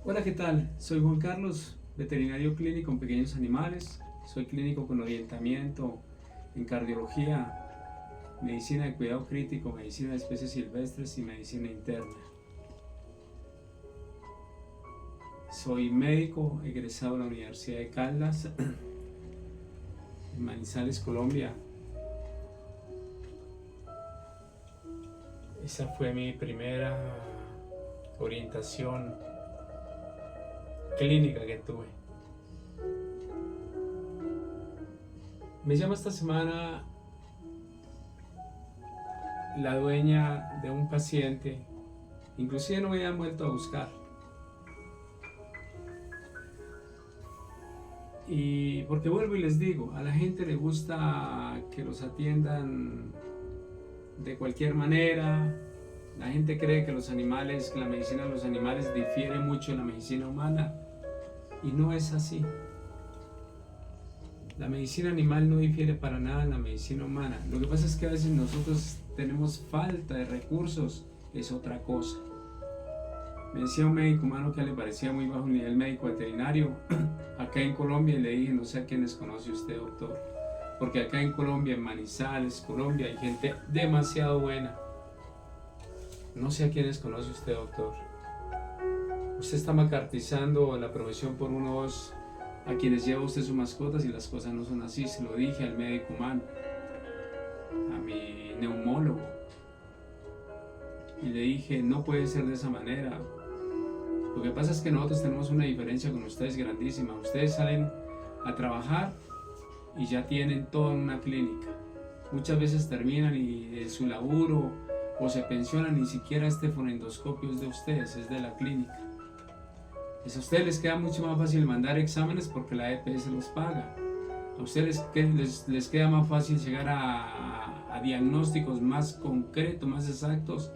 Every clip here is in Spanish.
Hola, ¿qué tal? Soy Juan Carlos, veterinario clínico en pequeños animales. Soy clínico con orientamiento en cardiología, medicina de cuidado crítico, medicina de especies silvestres y medicina interna. Soy médico egresado de la Universidad de Caldas, en Manizales, Colombia. Esa fue mi primera orientación clínica que tuve. Me llama esta semana la dueña de un paciente, inclusive no me habían vuelto a buscar. Y porque vuelvo y les digo, a la gente le gusta que los atiendan de cualquier manera. La gente cree que los animales, que la medicina de los animales difiere mucho de la medicina humana, y no es así. La medicina animal no difiere para nada de la medicina humana. Lo que pasa es que a veces nosotros tenemos falta de recursos, es otra cosa. Me decía un médico humano que le parecía muy bajo el nivel médico veterinario acá en Colombia, y le dije: no sé a quiénes conoce usted, doctor, porque acá en Colombia, en Manizales, Colombia, hay gente demasiado buena. No sé a quiénes conoce usted, doctor. Usted está macartizando la profesión por unos a quienes lleva usted sus mascotas, y las cosas no son así. Se lo dije al médico humano, a mi neumólogo, y le dije: no puede ser de esa manera. Lo que pasa es que nosotros tenemos una diferencia con ustedes grandísima. Ustedes salen a trabajar y ya tienen todo en una clínica. Muchas veces terminan y su laburo o se pensionan, ni siquiera este fonendoscopio es de ustedes, es de la clínica. A ustedes les queda mucho más fácil mandar exámenes porque la EPS los paga. A ustedes les queda más fácil llegar a diagnósticos más concretos, más exactos,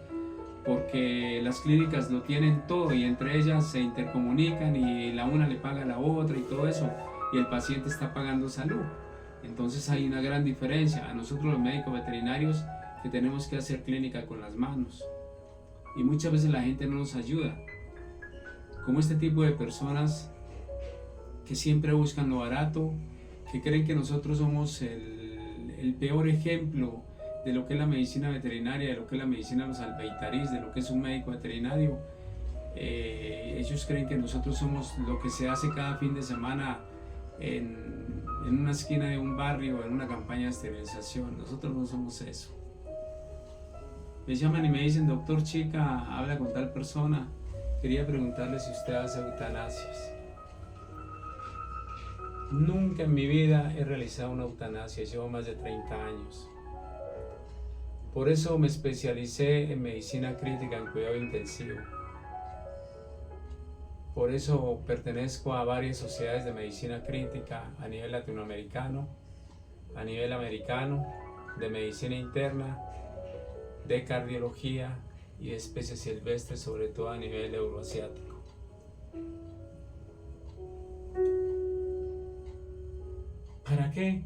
porque las clínicas lo tienen todo y entre ellas se intercomunican y la una le paga a la otra y todo eso, y el paciente está pagando salud. Entonces hay una gran diferencia a nosotros los médicos veterinarios, que tenemos que hacer clínica con las manos, y muchas veces la gente no nos ayuda, como este tipo de personas que siempre buscan lo barato, que creen que nosotros somos el peor ejemplo de lo que es la medicina veterinaria, de lo que es la medicina de los alveitariz, de lo que es un médico veterinario. Ellos creen que nosotros somos lo que se hace cada fin de semana en una esquina de un barrio, en una campaña de esterilización. Nosotros no somos eso. Me llaman y me dicen: doctor Chica, habla con tal persona, quería preguntarle si usted hace eutanasias. Nunca en mi vida he realizado una eutanasia, llevo más de 30 años. Por eso me especialicé en medicina crítica, en cuidado intensivo. Por eso pertenezco a varias sociedades de medicina crítica a nivel latinoamericano, a nivel americano, de medicina interna, de cardiología y de especies silvestres, sobre todo a nivel euroasiático. ¿Para qué?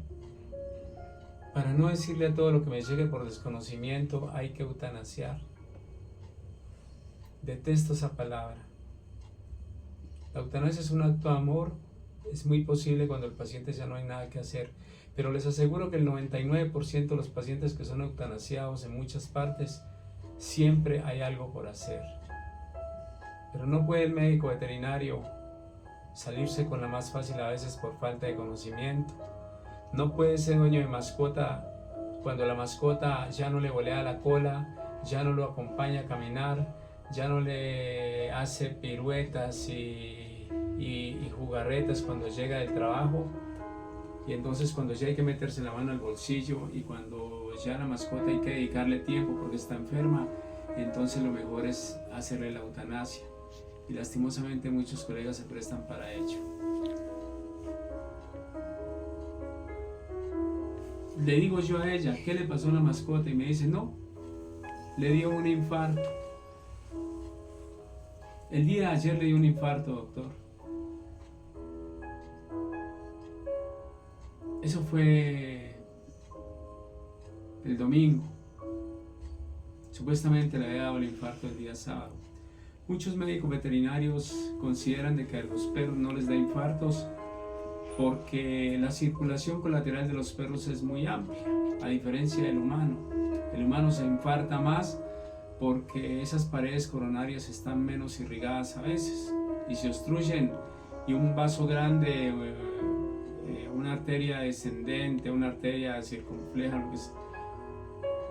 Para no decirle a todo lo que me llegue por desconocimiento: hay que eutanasiar. Detesto esa palabra. La eutanasia es un acto de amor. Es muy posible cuando el paciente ya no hay nada que hacer, pero les aseguro que el 99% de los pacientes que son eutanasiados en muchas partes, siempre hay algo por hacer. Pero no puede el médico veterinario salirse con la más fácil, a veces por falta de conocimiento. No puede ser dueño de mascota cuando la mascota ya no le volea la cola, ya no lo acompaña a caminar, ya no le hace piruetas y jugarretas cuando llega del trabajo. Y entonces, cuando ya hay que meterse la mano al bolsillo y cuando ya la mascota hay que dedicarle tiempo porque está enferma, entonces lo mejor es hacerle la eutanasia. Y lastimosamente muchos colegas se prestan para ello. Le digo yo a ella: ¿qué le pasó a la mascota? Y me dice: no, le dio un infarto. El día de ayer le dio un infarto, doctor. Eso fue el domingo. Supuestamente le había dado el infarto el día sábado. Muchos médicos veterinarios consideran de que a los perros no les da infartos porque la circulación colateral de los perros es muy amplia, a diferencia del humano. El humano se infarta más porque esas paredes coronarias están menos irrigadas a veces y se obstruyen, y un vaso grande, una arteria descendente, una arteria circunfleja, lo que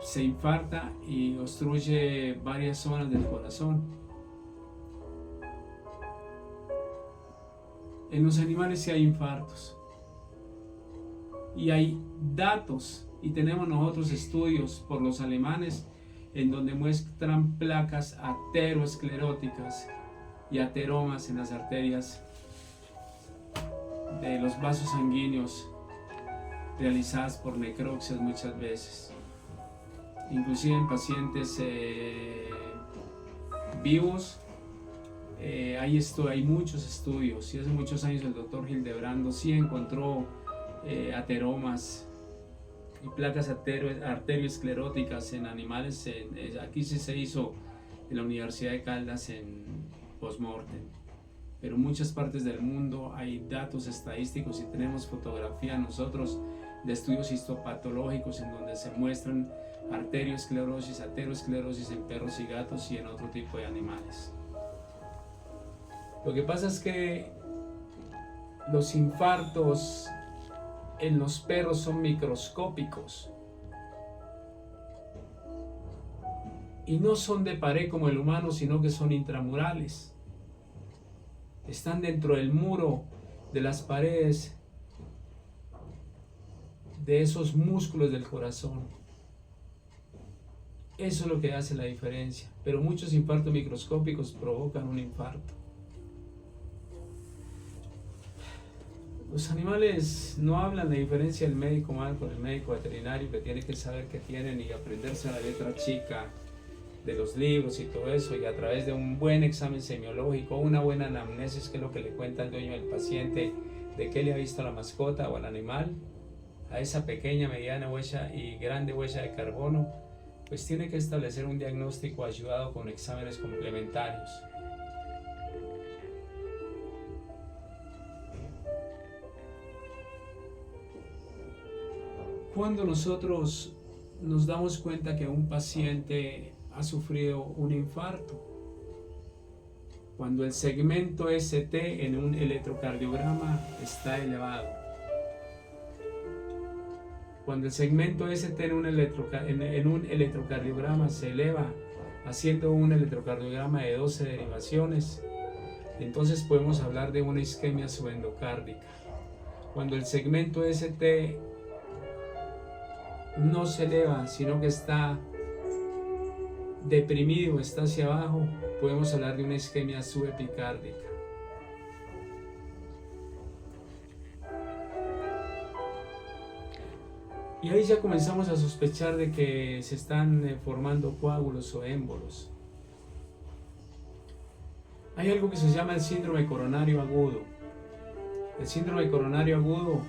se infarta y obstruye varias zonas del corazón. En los animales sí hay infartos y hay datos, y tenemos nosotros estudios por los alemanes en donde muestran placas ateroscleróticas y ateromas en las arterias de los vasos sanguíneos realizadas por necropsias muchas veces, inclusive en pacientes vivos. Hay muchos estudios, y hace muchos años el doctor Hildebrando sí encontró ateromas y placas arterioscleróticas en animales. Aquí sí se hizo en la Universidad de Caldas en postmortem, pero en muchas partes del mundo hay datos estadísticos y tenemos fotografía nosotros de estudios histopatológicos en donde se muestran arteriosclerosis, aterosclerosis en perros y gatos y en otro tipo de animales. Lo que pasa es que los infartos en los perros son microscópicos y no son de pared como el humano, sino que son intramurales. Están dentro del muro de las paredes de esos músculos del corazón. Eso es lo que hace la diferencia, pero muchos infartos microscópicos provocan un infarto. Los animales no hablan de diferencia del médico humano con el médico veterinario, que tiene que saber qué tienen y aprenderse la letra chica de los libros y todo eso, y a través de un buen examen semiológico, una buena anamnesis, que es lo que le cuenta el dueño del paciente, de qué le ha visto a la mascota o al animal, a esa pequeña, mediana huella y grande huella de carbono, pues tiene que establecer un diagnóstico ayudado con exámenes complementarios. Cuando nosotros nos damos cuenta que un paciente ha sufrido un infarto, cuando el segmento ST en un electrocardiograma está elevado, cuando el segmento ST en un electrocardiograma se eleva, haciendo un electrocardiograma de 12 derivaciones, entonces podemos hablar de una isquemia subendocárdica. Cuando el segmento ST no se eleva, sino que está deprimido, está hacia abajo, podemos hablar de una isquemia subepicárdica. Y ahí ya comenzamos a sospechar de que se están formando coágulos o émbolos. Hay algo que se llama el síndrome coronario agudo. El síndrome coronario agudo,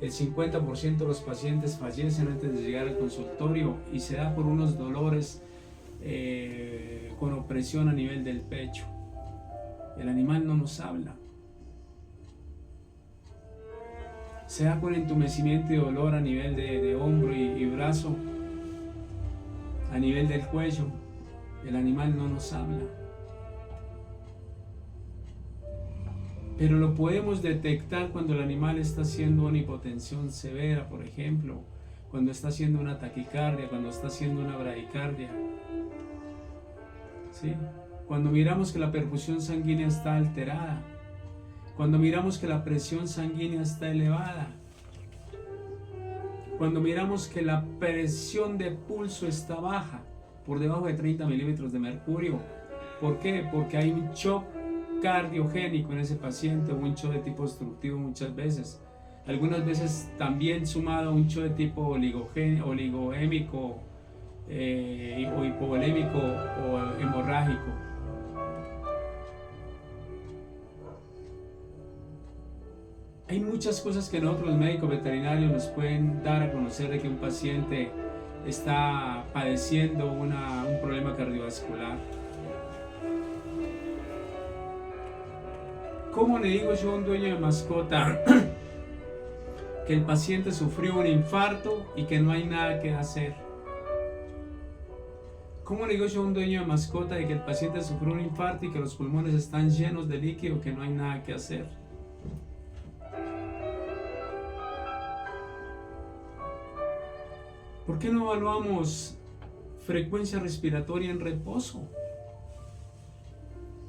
el 50% de los pacientes fallecen antes de llegar al consultorio y se da por unos dolores con opresión a nivel del pecho. El animal no nos habla. Se da por entumecimiento y dolor a nivel de hombro y brazo, a nivel del cuello. El animal no nos habla. Pero lo podemos detectar cuando el animal está haciendo una hipotensión severa, por ejemplo, cuando está haciendo una taquicardia, cuando está haciendo una bradicardia. ¿Sí? Cuando miramos que la perfusión sanguínea está alterada, cuando miramos que la presión sanguínea está elevada, cuando miramos que la presión de pulso está baja, por debajo de 30 milímetros de mercurio. ¿Por qué? Porque hay un shock cardiogénico en ese paciente, o un shock de tipo obstructivo muchas veces. Algunas veces también sumado a un shock de tipo oligoémico o hipovolémico o hemorrágico. Hay muchas cosas que nosotros los médicos veterinarios nos pueden dar a conocer de que un paciente está padeciendo un problema cardiovascular. ¿Cómo le digo yo a un dueño de mascota que el paciente sufrió un infarto y que no hay nada que hacer? ¿Cómo le digo yo a un dueño de mascota de que el paciente sufrió un infarto y que los pulmones están llenos de líquido, que no hay nada que hacer? ¿Por qué no evaluamos frecuencia respiratoria en reposo?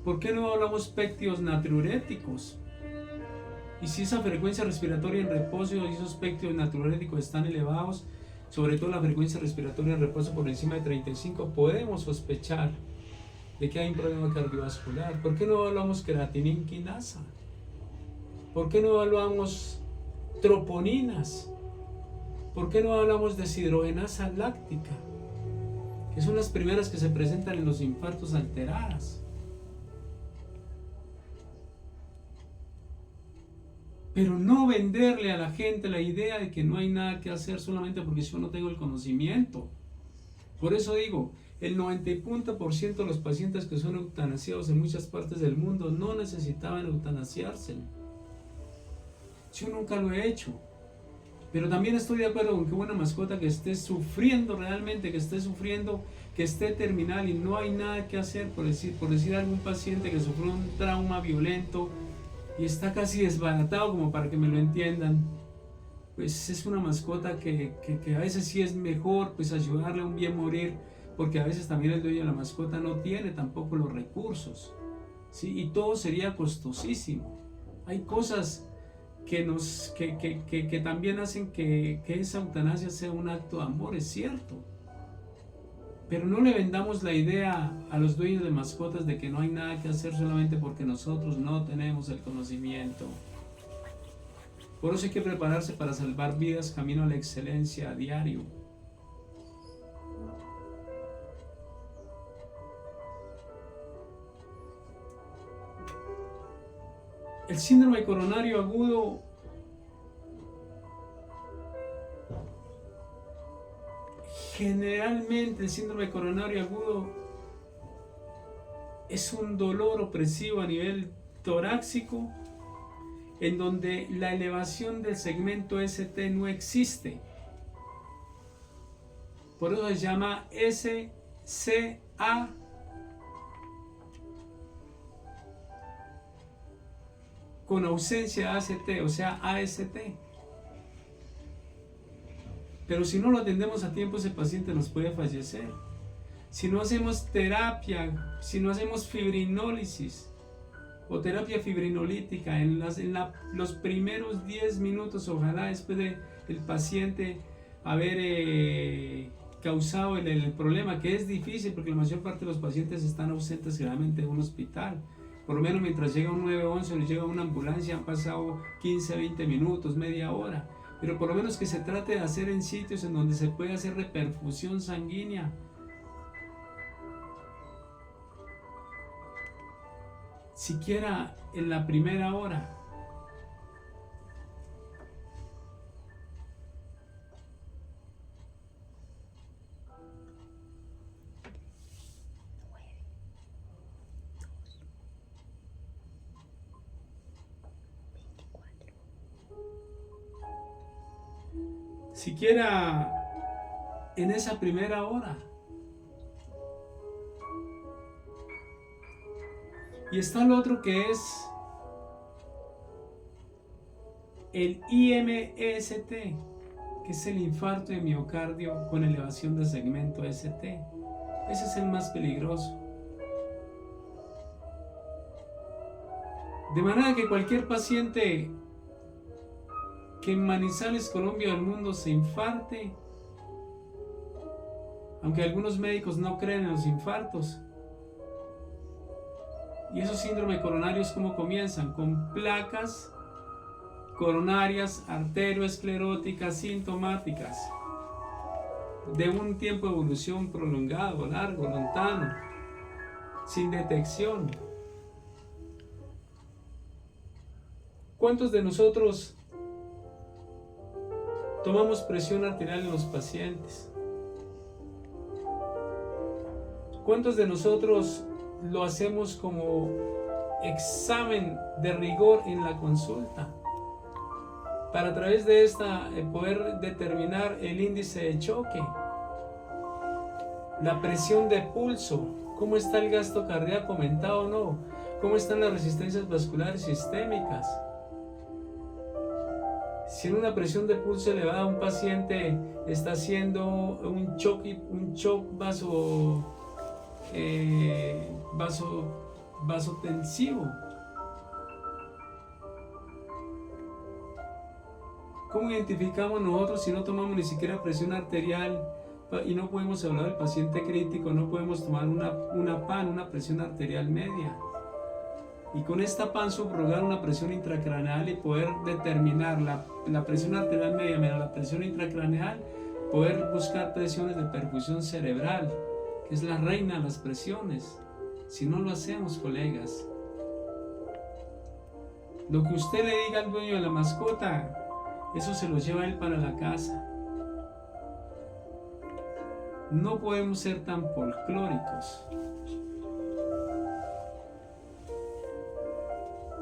¿Por qué no hablamos péptidos natriuréticos? Y si esa frecuencia respiratoria en reposo y esos péptidos natriuréticos están elevados, sobre todo la frecuencia respiratoria en reposo por encima de 35, podemos sospechar de que hay un problema cardiovascular. ¿Por qué no evaluamos creatinina quinasa? ¿Por qué no evaluamos troponinas? ¿Por qué no hablamos de deshidrogenasa láctica? Que son las primeras que se presentan en los infartos alteradas. Pero no venderle a la gente la idea de que no hay nada que hacer solamente porque yo no tengo el conocimiento. Por eso digo, el 90% de los pacientes que son eutanasiados en muchas partes del mundo no necesitaban eutanasiarse. Yo nunca lo he hecho. Pero también estoy de acuerdo con que una mascota que esté sufriendo realmente, que esté terminal y no hay nada que hacer, por decir algún paciente que sufrió un trauma violento y está casi desbaratado, como para que me lo entiendan, pues es una mascota que a veces sí es mejor pues ayudarle a un bien morir, porque a veces también el dueño de la mascota no tiene tampoco los recursos, ¿sí? Y todo sería costosísimo. Hay cosas que también hacen que esa eutanasia sea un acto de amor, es cierto. Pero no le vendamos la idea a los dueños de mascotas de que no hay nada que hacer solamente porque nosotros no tenemos el conocimiento. Por eso hay que prepararse para salvar vidas camino a la excelencia a diario. El síndrome coronario agudo generalmente el síndrome coronario agudo es un dolor opresivo a nivel torácico en donde la elevación del segmento ST no existe. Por eso se llama SCA. Con ausencia de ACT, o sea AST. Pero si no lo atendemos a tiempo, ese paciente nos puede fallecer. Si no hacemos terapia, si no hacemos fibrinólisis o terapia fibrinolítica en los primeros 10 minutos, ojalá después de el paciente haber causado el problema, que es difícil porque la mayor parte de los pacientes están ausentes generalmente de un hospital. Por lo menos mientras llega un 911 o llega una ambulancia han pasado 15, 20 minutos, media hora. Pero por lo menos que se trate de hacer en sitios en donde se puede hacer reperfusión sanguínea. Siquiera en la primera hora. Siquiera en esa primera hora. Y está el otro que es el IMST, que es el infarto de miocardio con elevación del segmento ST. Ese es el más peligroso. De manera que cualquier paciente que en Manizales, Colombia, del mundo se infarte, aunque algunos médicos no creen en los infartos, y esos síndromes coronarios, ¿cómo comienzan? Con placas coronarias arterioescleróticas sintomáticas de un tiempo de evolución prolongado, largo, lontano, sin detección. ¿Cuántos de nosotros tomamos presión arterial en los pacientes? ¿Cuántos de nosotros lo hacemos como examen de rigor en la consulta, para a través de esta poder determinar el índice de choque, la presión de pulso, cómo está el gasto cardíaco, aumentado o no, cómo están las resistencias vasculares sistémicas. Si en una presión de pulso elevada un paciente está haciendo un shock vasotensivo, ¿cómo identificamos nosotros si no tomamos ni siquiera presión arterial y no podemos hablar del paciente crítico, no podemos tomar una PAN, una presión arterial media? Y con esta PAN subrogar una presión intracraneal y poder determinar la presión arterial media menos la presión intracraneal, poder buscar presiones de perfusión cerebral, que es la reina de las presiones. Si no lo hacemos, colegas, lo que usted le diga al dueño de la mascota, eso se lo lleva él para la casa. No podemos ser tan folclóricos.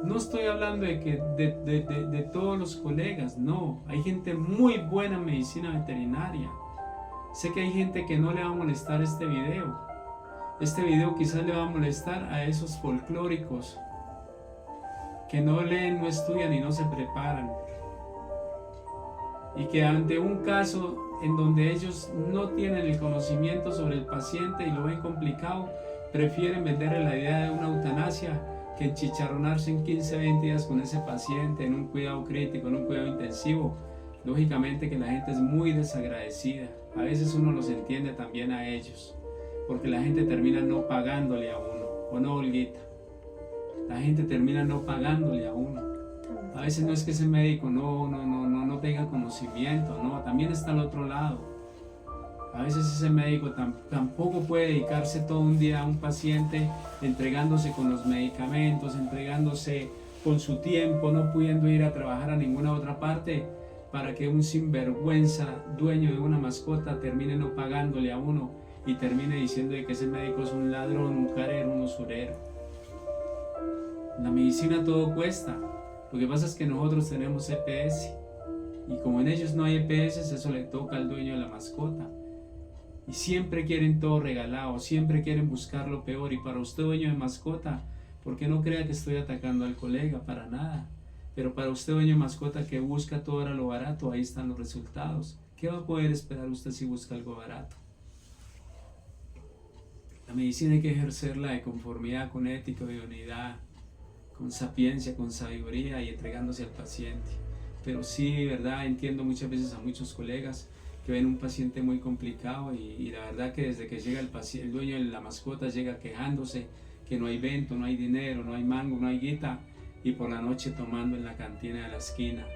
No estoy hablando de todos los colegas, no. Hay gente muy buena en medicina veterinaria. Sé que hay gente que no le va a molestar este video. Este video quizás le va a molestar a esos folclóricos que no leen, no estudian y no se preparan. Y que ante un caso en donde ellos no tienen el conocimiento sobre el paciente y lo ven complicado, prefieren venderle la idea de una eutanasia que enchicharronarse en 15-20 días con ese paciente en un cuidado crítico, en un cuidado intensivo. Lógicamente que la gente es muy desagradecida. A veces uno los entiende también a ellos, porque la gente termina no pagándole a uno, ¿o no, Olguita? La gente termina no pagándole a uno. A veces no es que ese médico no tenga conocimiento, no, también está al otro lado. A veces ese médico tampoco puede dedicarse todo un día a un paciente entregándose con los medicamentos, entregándose con su tiempo, no pudiendo ir a trabajar a ninguna otra parte, para que un sinvergüenza dueño de una mascota termine no pagándole a uno y termine diciendo de que ese médico es un ladrón, un carero, un usurero. En la medicina todo cuesta. Lo que pasa es que nosotros tenemos EPS y como en ellos no hay EPS, eso le toca al dueño de la mascota. Y siempre quieren todo regalado, siempre quieren buscar lo peor. Y para usted, dueño de mascota, ¿por qué no crea que estoy atacando al colega? Para nada. Pero para usted, dueño de mascota, que busca todo a lo barato, ahí están los resultados. ¿Qué va a poder esperar usted si busca algo barato? La medicina hay que ejercerla de conformidad con ética, idoneidad, con sapiencia, con sabiduría y entregándose al paciente. Pero sí, verdad, entiendo muchas veces a muchos colegas que ven un paciente muy complicado y la verdad que desde que llega el dueño de la mascota llega quejándose que no hay vento, no hay dinero, no hay mango, no hay guita, y por la noche tomando en la cantina de la esquina.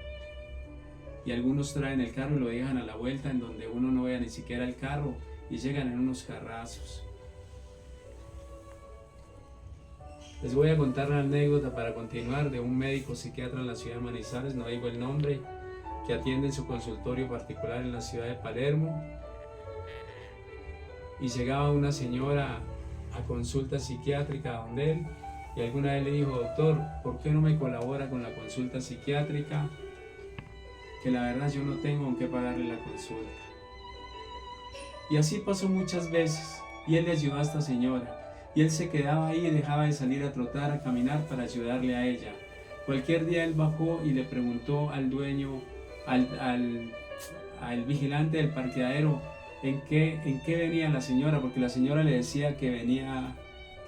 Y algunos traen el carro y lo dejan a la vuelta en donde uno no vea ni siquiera el carro y llegan en unos carrazos. Les voy a contar una anécdota para continuar de un médico psiquiatra en la ciudad de Manizales, no digo el nombre, que atiende en su consultorio particular en la ciudad de Palermo. Y llegaba una señora a consulta psiquiátrica donde él, y alguna vez le dijo: doctor, ¿por qué no me colabora con la consulta psiquiátrica? Que la verdad yo no tengo con qué pagarle la consulta. Y así pasó muchas veces, y él le ayudó a esta señora. Y él se quedaba ahí y dejaba de salir a trotar, a caminar para ayudarle a ella. Cualquier día él bajó y le preguntó al dueño, al vigilante del parqueadero, en qué venía la señora, porque la señora le decía que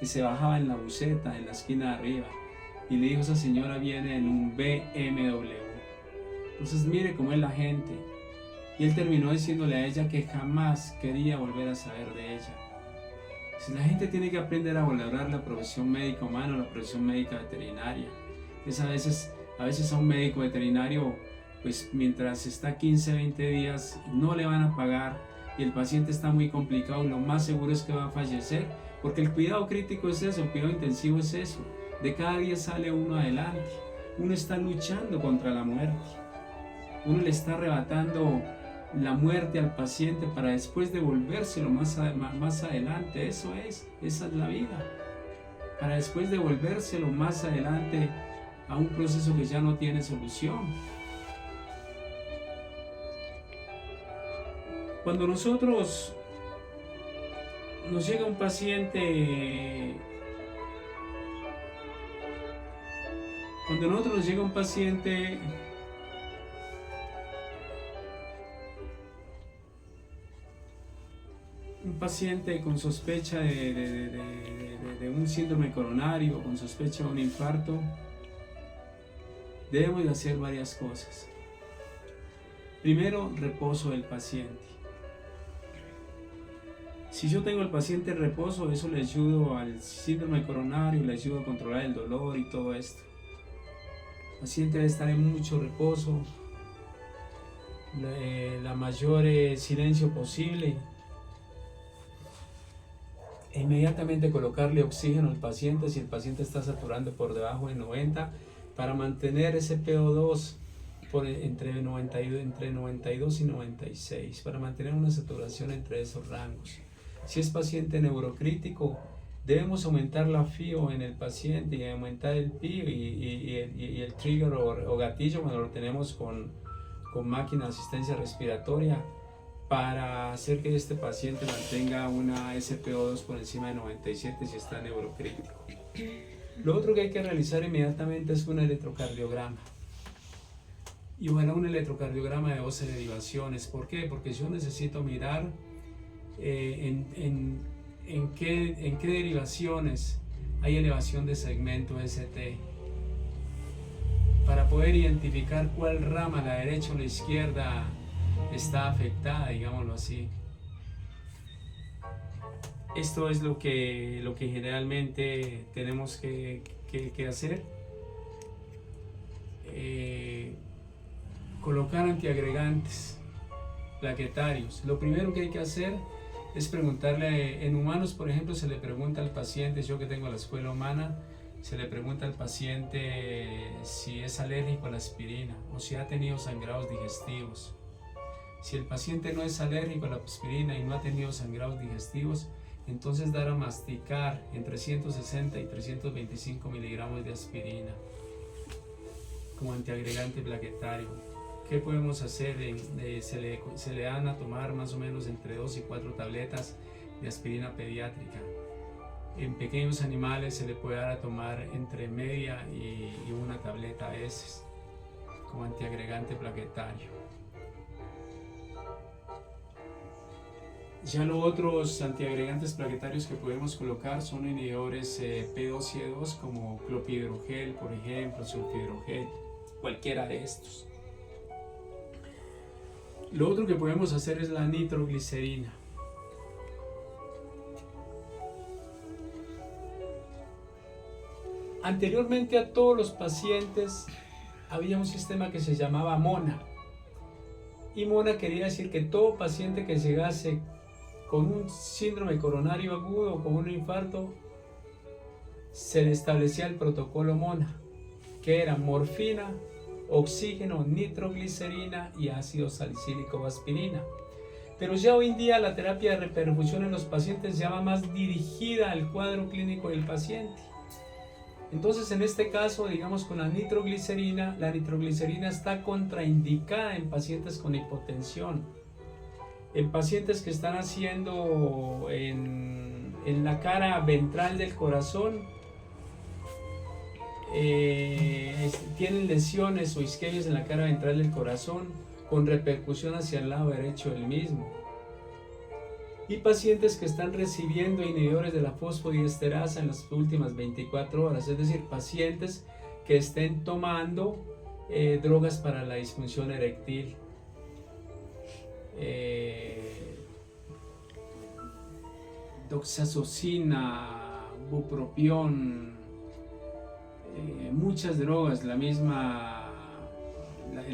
se bajaba en la buseta, en la esquina de arriba. Y le dijo: esa señora viene en un BMW. Entonces mire cómo es la gente. Y él terminó diciéndole a ella que jamás quería volver a saber de ella. La gente tiene que aprender a valorar la profesión médica humana, la profesión médica veterinaria. Es a veces a un médico veterinario, pues mientras está 15-20 días no le van a pagar y el paciente está muy complicado, lo más seguro es que va a fallecer, porque el cuidado crítico es eso, el cuidado intensivo es eso. De cada día sale uno adelante, uno está luchando contra la muerte, uno le está arrebatando la muerte al paciente para después devolvérselo más adelante. Esa es la vida. para después devolvérselo más adelante a un proceso que ya no tiene solución. Cuando nosotros nos llega un paciente, un paciente con sospecha de un síndrome coronario, con sospecha de un infarto, debemos de hacer varias cosas. Primero, reposo del paciente. Si yo tengo al paciente en reposo, eso le ayuda al síndrome coronario, le ayuda a controlar el dolor y todo esto. El paciente debe estar en mucho reposo, la mayor silencio posible. E inmediatamente colocarle oxígeno al paciente si el paciente está saturando por debajo de 90, para mantener ese PO2 entre 92 y 96, para mantener una saturación entre esos rangos. Si es paciente neurocrítico, debemos aumentar la FIO en el paciente y aumentar el PIO y el trigger o gatillo cuando lo tenemos con máquina de asistencia respiratoria, para hacer que este paciente mantenga una SpO2 por encima de 97 si está neurocrítico. Lo otro que hay que realizar inmediatamente es un electrocardiograma. Y bueno, un electrocardiograma de 12 derivaciones. ¿Por qué? Porque yo necesito mirar en qué derivaciones hay elevación de segmento ST, para poder identificar cuál rama, la derecha o la izquierda, está afectada, digámoslo así. Esto es lo que generalmente tenemos que hacer. Colocar antiagregantes plaquetarios. Lo primero que hay que hacer es preguntarle, en humanos por ejemplo, se le pregunta al paciente, yo que tengo la escuela humana, se le pregunta al paciente si es alérgico a la aspirina o si ha tenido sangrados digestivos. Si el paciente no es alérgico a la aspirina y no ha tenido sangrados digestivos, entonces dar a masticar entre 160 y 325 miligramos de aspirina como antiagregante plaquetario. ¿Qué podemos hacer? Se le dan a tomar más o menos entre 2 y 4 tabletas de aspirina pediátrica. En pequeños animales se le puede dar a tomar entre media y una tableta a veces como antiagregante plaquetario. Ya los otros antiagregantes plaquetarios que podemos colocar son inhibidores P2 y E2 como clopidogrel, por ejemplo, sulfidrogel, cualquiera de estos. Lo otro que podemos hacer es la nitroglicerina. Anteriormente a todos los pacientes había un sistema que se llamaba MONA. Y MONA quería decir que todo paciente que llegase con un síndrome coronario agudo o con un infarto, se le establecía el protocolo MONA, que era morfina, oxígeno, nitroglicerina y ácido salicílico o aspirina. Pero ya hoy en día la terapia de reperfusión en los pacientes ya va más dirigida al cuadro clínico del paciente. Entonces, en este caso, digamos, con la nitroglicerina está contraindicada en pacientes con hipotensión, en pacientes que están haciendo en la cara ventral del corazón, tienen lesiones o isquemias en la cara ventral del corazón con repercusión hacia el lado derecho del mismo, y pacientes que están recibiendo inhibidores de la fosfodiesterasa en las últimas 24 horas, es decir, pacientes que estén tomando drogas para la disfunción eréctil, doxazocina, bupropión, muchas drogas, el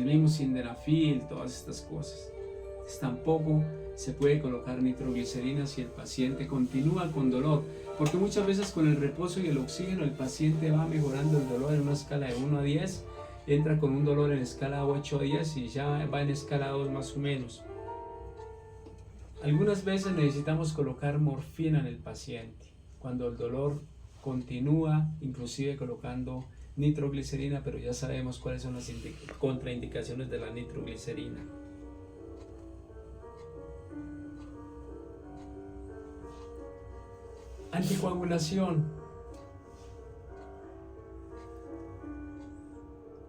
mismo sildenafil, todas estas cosas. Tampoco se puede colocar nitroglicerina si el paciente continúa con dolor, porque muchas veces con el reposo y el oxígeno el paciente va mejorando el dolor en una escala de 1 a 10, entra con un dolor en escala 8 a 10 y ya va en escala 2 más o menos. Algunas veces necesitamos colocar morfina en el paciente cuando el dolor continúa inclusive colocando nitroglicerina, pero ya sabemos cuáles son las contraindicaciones de la nitroglicerina. Anticoagulación.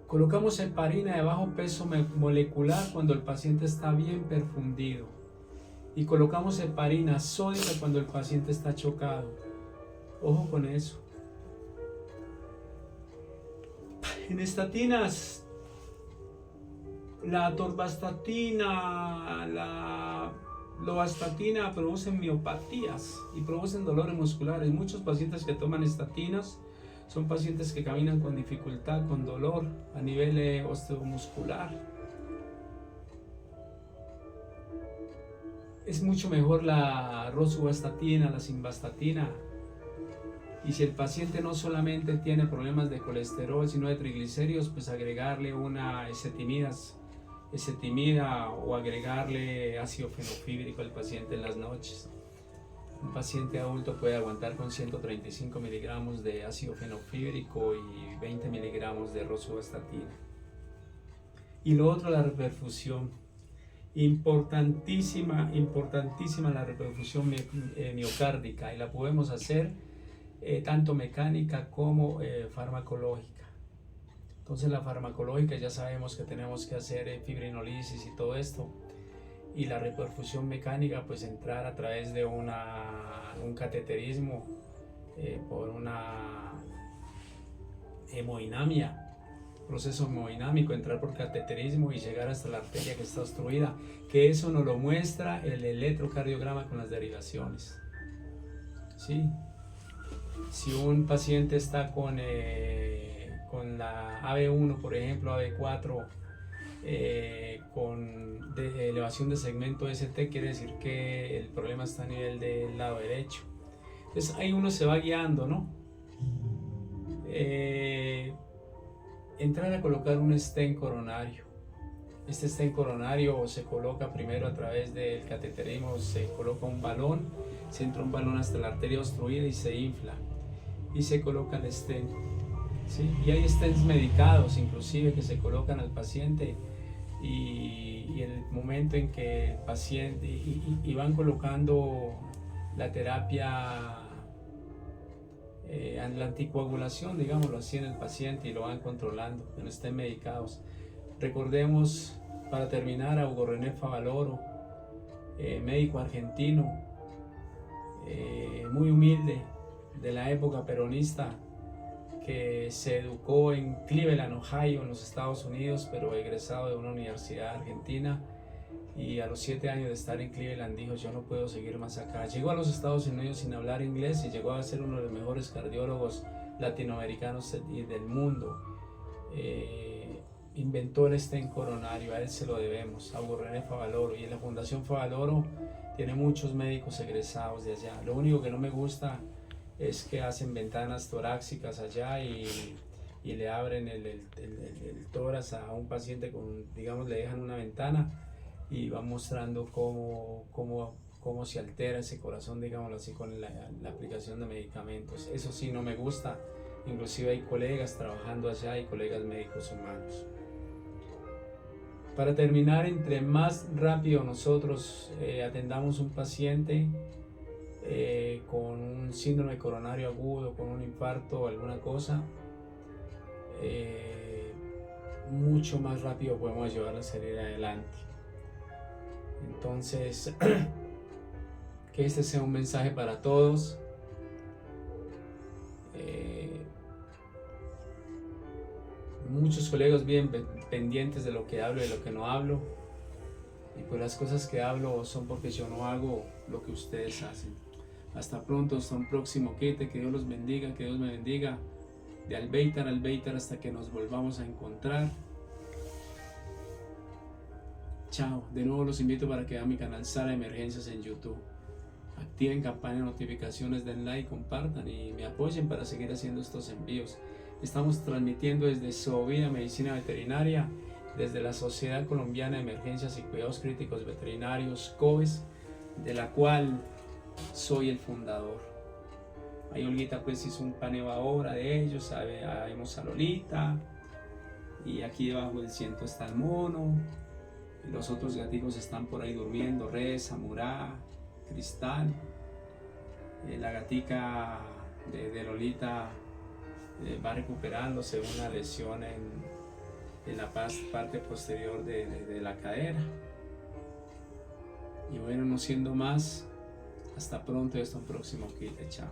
Colocamos heparina de bajo peso molecular cuando el paciente está bien perfundido. Y colocamos heparina sódica cuando el paciente está chocado. Ojo con eso. En estatinas, la atorvastatina, la lovastatina producen miopatías y producen dolores musculares. Muchos pacientes que toman estatinas son pacientes que caminan con dificultad, con dolor a nivel osteomuscular. Es mucho mejor la rosuvastatina, la simvastatina. Y si el paciente no solamente tiene problemas de colesterol, sino de triglicéridos, pues agregarle una esetimida o agregarle ácido fenofíbrico al paciente en las noches. Un paciente adulto puede aguantar con 135 miligramos de ácido fenofíbrico y 20 miligramos de rosuvastatina. Y lo otro, la reperfusión. Importantísima la reperfusión miocárdica, y la podemos hacer tanto mecánica como farmacológica. Entonces la farmacológica ya sabemos que tenemos que hacer fibrinolisis y todo esto, y la reperfusión mecánica pues entrar a través de un cateterismo por una hemodinamia, proceso hemodinámico, entrar por cateterismo y llegar hasta la arteria que está obstruida, que eso nos lo muestra el electrocardiograma con las derivaciones. ¿Sí? Si un paciente está con la AB1, por ejemplo, AB4, con elevación de segmento ST, quiere decir que el problema está a nivel del lado derecho. Entonces ahí uno se va guiando, ¿no? Entrar a colocar un stent coronario. Este stent coronario se coloca primero a través del cateterismo, se coloca un balón, se entra un balón hasta la arteria obstruida y se infla, y se coloca el stent. ¿Sí? Y hay stents medicados inclusive que se colocan al paciente, y en el momento en que el paciente y van colocando la terapia, la anticoagulación, digámoslo así, en el paciente, y lo van controlando, que no estén medicados. Recordemos, para terminar, a Hugo René Favaloro, médico argentino, muy humilde, de la época peronista, que se educó en Cleveland, Ohio, en los Estados Unidos, pero egresado de una universidad argentina, y a los 7 años de estar en Cleveland dijo: yo no puedo seguir más acá. Llegó a los Estados Unidos sin hablar inglés y llegó a ser uno de los mejores cardiólogos latinoamericanos y del mundo. Inventó el stent coronario, a él se lo debemos, a Hugo René Favaloro, y en la Fundación Favaloro tiene muchos médicos egresados de allá. Lo único que no me gusta es que hacen ventanas torácicas allá y le abren el tórax a un paciente con, digamos, le dejan una ventana y van mostrando cómo se altera ese corazón, digámoslo así, con la aplicación de medicamentos. Eso sí no me gusta. Inclusive hay colegas trabajando allá y colegas médicos humanos. Para terminar, entre más rápido nosotros atendamos un paciente con un síndrome coronario agudo, con un infarto o alguna cosa, mucho más rápido podemos llevarla a salir adelante. Entonces, que este sea un mensaje para todos. Muchos colegas vienen pendientes de lo que hablo y de lo que no hablo, y pues las cosas que hablo son porque yo no hago lo que ustedes hacen. Hasta pronto, hasta un próximo quite. Que Dios los bendiga, que Dios me bendiga. De Albeitar a Albeitar, hasta que nos volvamos a encontrar. Chao. De nuevo los invito para que vean mi canal Sala de Emergencias en YouTube. Activen campana de notificaciones, den like, compartan y me apoyen para seguir haciendo estos envíos. Estamos transmitiendo desde Sovida Medicina Veterinaria, desde la Sociedad Colombiana de Emergencias y Cuidados Críticos Veterinarios, COVES, de la cual soy el fundador. Ahí Olguita pues hizo un paneo ahora de ellos, ahí vemos a Lolita, y aquí debajo del ciento está el mono, y los otros gaticos están por ahí durmiendo, Reza, Murá, Cristal. La gatica de Lolita va recuperándose una lesión en la parte posterior de la cadera. Y bueno, no siendo más, hasta pronto y hasta un próximo clip. Chao.